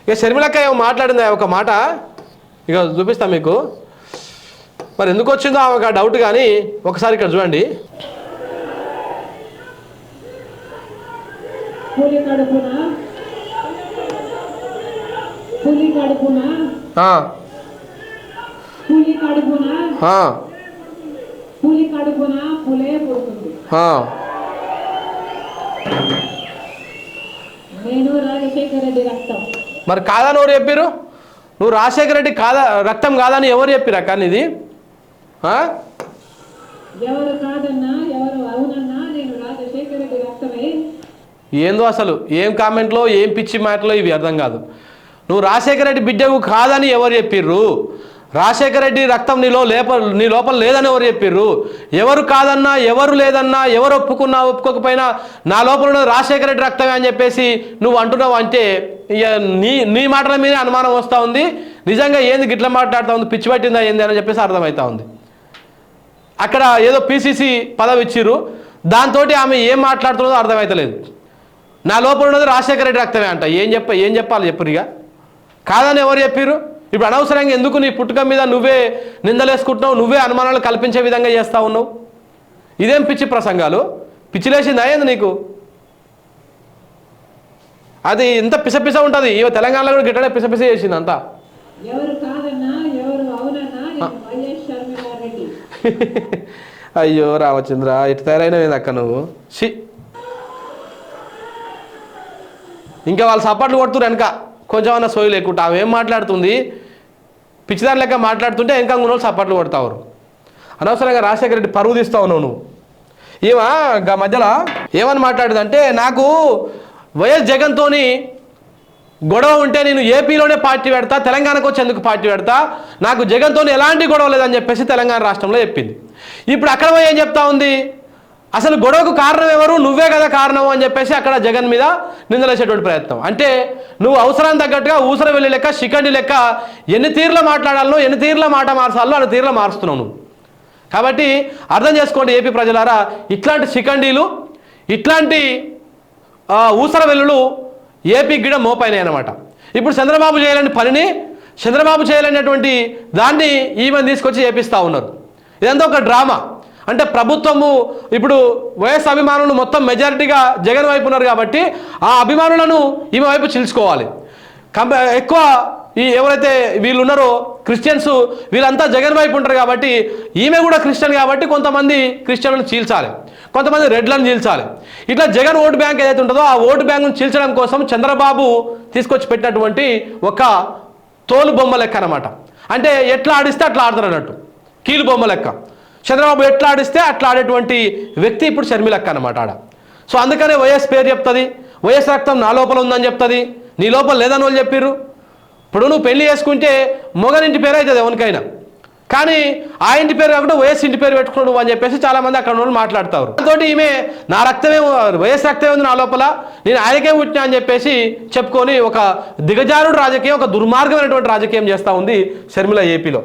ఇక షర్మిలక్క ఏమో మాట్లాడింది ఒక మాట, ఇక చూపిస్తా మీకు. మరి ఎందుకు వచ్చిందో ఆమెకు డౌట్, కానీ ఒకసారి ఇక్కడ చూడండి. మరి కాదని ఎవరు చెప్పారు? నువ్వు రాజశేఖర రెడ్డి కాదా రక్తం కాదని ఎవరు చెప్పారు అక్క? ఇది ఏందో అసలు, ఏం కామెంట్లో ఏం పిచ్చి మాటలో ఇవి అర్థం కాదు. నువ్వు రాజశేఖర రెడ్డి బిడ్డకు కాదని ఎవరు చెప్పిర్రు? రాజశేఖర రెడ్డి రక్తం నీ లోపల లేదని ఎవరు చెప్పిర్రు? ఎవరు కాదన్నా, ఎవరు లేదన్నా, ఎవరు ఒప్పుకున్నా ఒప్పుకోకపోయినా నా లోపల ఉన్నది రాజశేఖర రెడ్డి రక్తమే అని చెప్పేసి నువ్వు అంటున్నావు అంటే ఇక నీ మాటల మీదే అనుమానం వస్తూ ఉంది. నిజంగా ఏంది గిట్ల మాట్లాడుతూ ఉంది, పిచ్చి పట్టిందా ఏంది అని చెప్పేసి అర్థమవుతా ఉంది. అక్కడ ఏదో పిసిసి పదవి ఇచ్చిర్రు, దాంతో ఆమె ఏం మాట్లాడుతున్నదో అర్థమవుతలేదు. నా లోపల ఉన్నది రాజశేఖర రెడ్డి రక్తమే అంట. ఏం చెప్పాలి చెప్పురు? ఇక కాదని ఎవరు చెప్పిర్రు? ఇప్పుడు అనవసరంగా ఎందుకు నీ పుట్టుక మీద నువ్వే నిందలేసుకుంటున్నావు, నువ్వే అనుమానాలు కల్పించే విధంగా చేస్తూ ఉన్నావు? ఇదేం పిచ్చి ప్రసంగాలు? పిచ్చిలేసిందా ఏంది నీకు? అది ఇంత పిసపిస ఉంటుంది. ఇవ తెలంగాణలో కూడా గిట్టడే పిసపిస చేసింది అంతా. అయ్యో రామచంద్ర, ఇటు తయారైనవేంది అక్క నువ్వు? ఇంకా వాళ్ళు సపోర్ట్లు కొడుతున్నారు వెనక, కొంచెం అన్న సోయి లేకుండా. ఆమె ఏం మాట్లాడుతుంది, పిచ్చిదాని లెక్క మాట్లాడుతుంటే ఇంకా ఉన్న సపోర్ట్లు కొడతావు. అనవసరంగా రాజశేఖర రెడ్డి పరువు తీస్తావు నువ్వు. ఏమా మధ్యలో ఏమని మాట్లాడుతుందంటే, నాకు వైఎస్ జగన్తోని గొడవ ఉంటే నేను ఏపీలోనే పార్టీ పెడతా, తెలంగాణకు వచ్చి ఎందుకు పార్టీ పెడతా, నాకు జగన్తో ఎలాంటి గొడవ లేదని చెప్పేసి తెలంగాణ రాష్ట్రంలో చెప్పింది. ఇప్పుడు అక్కడ పోయి ఏం చెప్తా ఉంది, అసలు గొడవకు కారణం ఎవరు, నువ్వే కదా కారణం అని చెప్పేసి అక్కడ జగన్ మీద నిందలేసేటువంటి ప్రయత్నం. అంటే నువ్వు అవసరానికి తగ్గట్టుగా ఊసర వెళ్ళి లెక్క, శిఖండి లెక్క ఎన్ని తీర్ల మాట్లాడాలనో, ఎన్ని తీర్ల మాట మార్చాలో అన్ని తీర్ల మారుస్తున్నావు నువ్వు. కాబట్టి అర్థం చేసుకోండి ఏపీ ప్రజలారా, ఇట్లాంటి శిఖండీలు, ఇట్లాంటి ఊసర వెల్లులు ఏపీ గిడ మోపైనాయి అనమాట. ఇప్పుడు చంద్రబాబు చేయాలని పనిని, చంద్రబాబు చేయాలనేటువంటి దాన్ని ఈమె తీసుకొచ్చి చేపిస్తూ ఉన్నారు. ఇదంతా ఒక డ్రామా. అంటే ప్రభుత్వము ఇప్పుడు వైఎస్ అభిమానులు మొత్తం మెజారిటీగా జగన్ వైపు ఉన్నారు కాబట్టి ఆ అభిమానులను ఈమె వైపు చిలుచుకోవాలి. ఎక్కువ ఎవరైతే వీళ్ళు ఉన్నారో క్రిస్టియన్స్, వీళ్ళంతా జగన్ వైపు ఉంటారు కాబట్టి ఈమె కూడా క్రిస్టియన్ కాబట్టి కొంతమంది క్రిస్టియన్లను చీల్చాలి, కొంతమంది రెడ్లను చీల్చాలి. ఇట్లా జగన్ ఓటు బ్యాంక్ ఏదైతే ఉంటుందో ఆ ఓటు బ్యాంకును చీల్చడం కోసం చంద్రబాబు తీసుకొచ్చి పెట్టినటువంటి ఒక తోలు బొమ్మ లెక్క అనమాట. అంటే ఎట్లా ఆడిస్తే అట్లా ఆడతారు అన్నట్టు, కీలు బొమ్మ లెక్క. చంద్రబాబు ఎట్లా ఆడిస్తే అట్లా ఆడేటువంటి వ్యక్తి ఇప్పుడు షర్మిలక్క అనమాట ఆడ. సో అందుకనే వైఎస్ పేరు చెప్తుంది, వైఎస్ రక్తం నా లోపల ఉందని చెప్తుంది, నీ లోపల లేదని వాళ్ళు చెప్పిర్రు. ఇప్పుడు నువ్వు పెళ్లి చేసుకుంటే మొగనింటి పేరు అవుతుంది ఎవరికైనా, కానీ ఆ ఇంటి పేరు కాకుండా వైఎస్ ఇంటి పేరు పెట్టుకున్నాడు అని చెప్పేసి చాలామంది అక్కడ వాళ్ళు మాట్లాడతారు. దాంతో ఈమె నా రక్తమే, వైఎస్ రక్తమే ఉంది నా లోపల, నేను ఆయనకే పుట్టినా అని చెప్పేసి చెప్పుకొని ఒక దిగజారుడు రాజకీయం, ఒక దుర్మార్గమైనటువంటి రాజకీయం చేస్తూ ఉంది షర్మిల ఏపీలో.